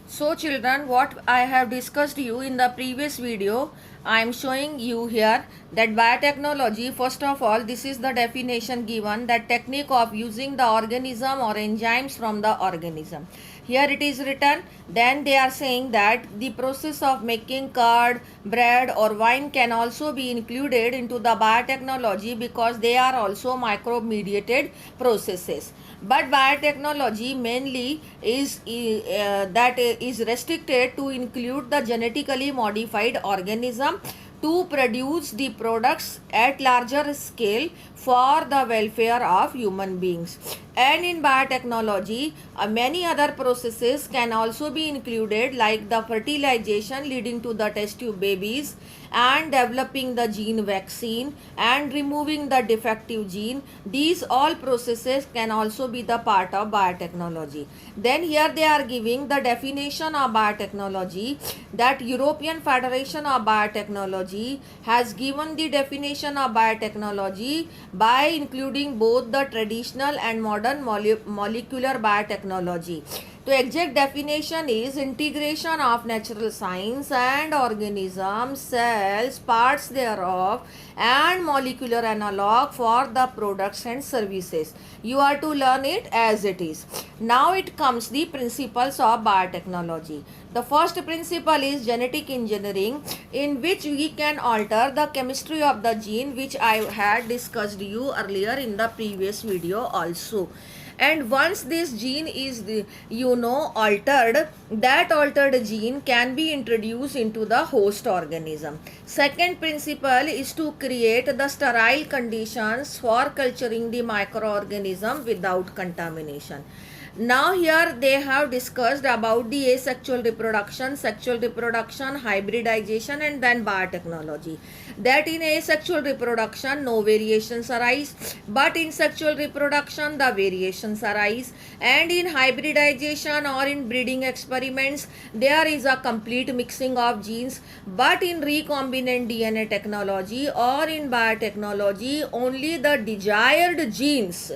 So children, what I have discussed you in the previous video, I am showing you here that biotechnology, first of all, this is the definition given, that technique of using the organism or enzymes from the organism. Here it is written, then they are saying that the process of making curd, bread or wine can also be included into the biotechnology because they are also microbe mediated processes. But biotechnology mainly is restricted to include the genetically modified organism to produce the products at larger scale for the welfare of human beings. And in biotechnology, many other processes can also be included, like the fertilization leading to the test tube babies, and developing the gene vaccine and removing the defective gene. These all processes can also be the part of biotechnology. Then here they are giving the definition of biotechnology, that European Federation of Biotechnology has given the definition of biotechnology by including both the traditional and modern molecular biotechnology. The exact definition is integration of natural science and organisms, cells, parts thereof, and molecular analog for the products and services. You are to learn it as it is. Now it comes the principles of biotechnology. The first principle is genetic engineering, in which we can alter the chemistry of the gene, which I had discussed you earlier in the previous video also. And once this gene is altered, that altered gene can be introduced into the host organism. Second principle is to create the sterile conditions for culturing the microorganism without contamination. Now here they have discussed about the asexual reproduction, sexual reproduction, hybridization, and then biotechnology. That in asexual reproduction no variations arise, but in sexual reproduction the variations arise, and in hybridization or in breeding experiments there is a complete mixing of genes, but in recombinant DNA technology or in biotechnology only the desired genes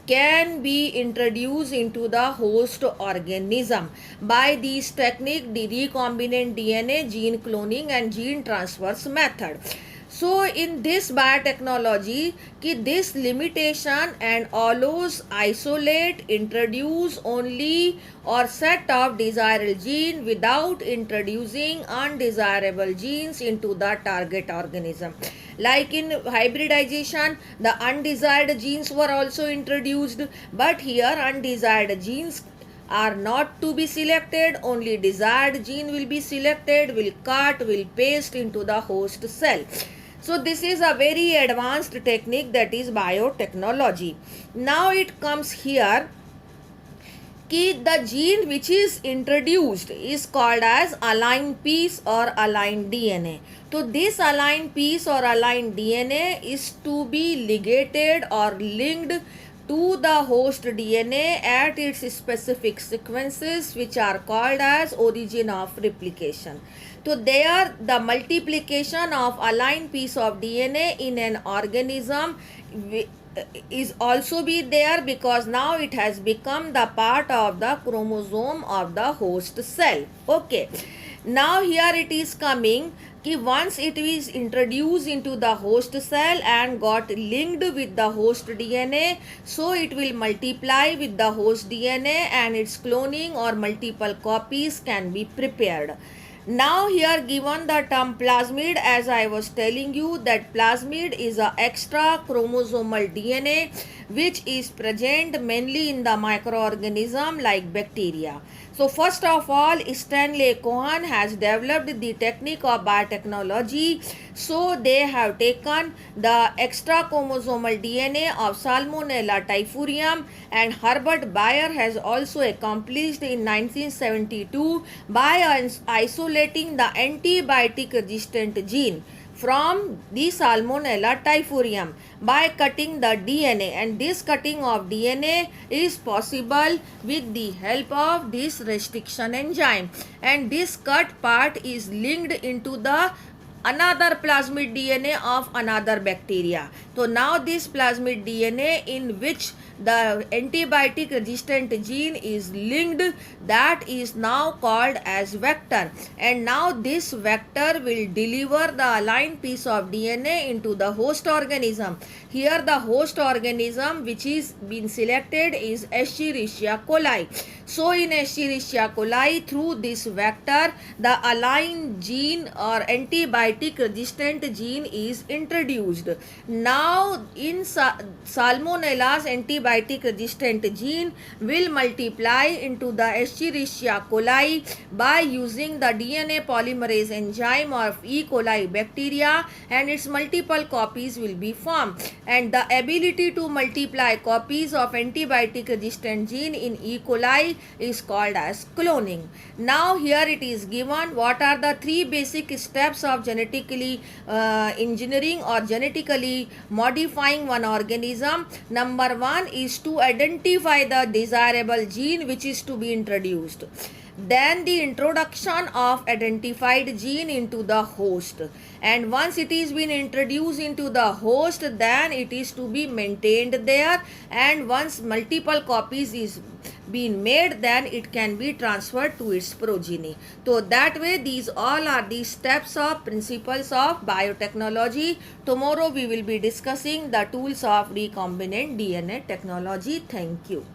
can be introduced into the host organism by this technique, the recombinant DNA, gene cloning and gene transfers method. So in this biotechnology, this limitation and allows isolate, introduce only or set of desired gene without introducing undesirable genes into the target organism. Like in hybridization, the undesired genes were also introduced, but here undesired genes are not to be selected, only desired gene will be selected, will cut, will paste into the host cell. So this is a very advanced technique, that is biotechnology. Now it comes here कि the gene which is introduced is called as aligned piece or aligned DNA. So this aligned piece or aligned DNA is to be ligated or linked to the host DNA at its specific sequences, which are called as origin of replication. So there the multiplication of aligned piece of DNA in an organism is also be there, because now it has become the part of the chromosome of the host cell. Okay, now here it is coming कि once it is introduced into the host cell and got linked with the host DNA, so it will multiply with the host DNA and its cloning or multiple copies can be prepared. Now here given the term plasmid, as I was telling you that plasmid is a extra chromosomal DNA which is present mainly in the microorganism like bacteria. So first of all, Stanley Cohen has developed the technique of biotechnology. So they have taken the extra chromosomal DNA of Salmonella typhimurium, and Herbert Bayer has also accomplished in 1972 by isolating the antibiotic resistant gene from the Salmonella typhimurium by cutting the DNA, and this cutting of DNA is possible with the help of this restriction enzyme, and this cut part is linked into the another plasmid DNA of another bacteria. So now this plasmid DNA in which the antibiotic resistant gene is linked, that is now called as vector, and now this vector will deliver the aligned piece of DNA into the host organism. Here the host organism which is been selected is Escherichia coli. So in Escherichia coli, through this vector the aligned gene or antibiotic resistant gene is introduced. Now in Salmonella's antibiotic resistant gene will multiply into the Escherichia coli by using the DNA polymerase enzyme of E. coli bacteria, and its multiple copies will be formed, and the ability to multiply copies of antibiotic resistant gene in E. coli is called as cloning. Now here it is given what are the three basic steps of genetically engineering or genetically modifying one organism. Number one is to identify the desirable gene which is to be introduced. Then the introduction of identified gene into the host, and once it is been introduced into the host, then it is to be maintained there, and once multiple copies is been made, then it can be transferred to its progeny. So that way these all are the steps of principles of biotechnology. Tomorrow we will be discussing the tools of recombinant DNA technology. Thank you.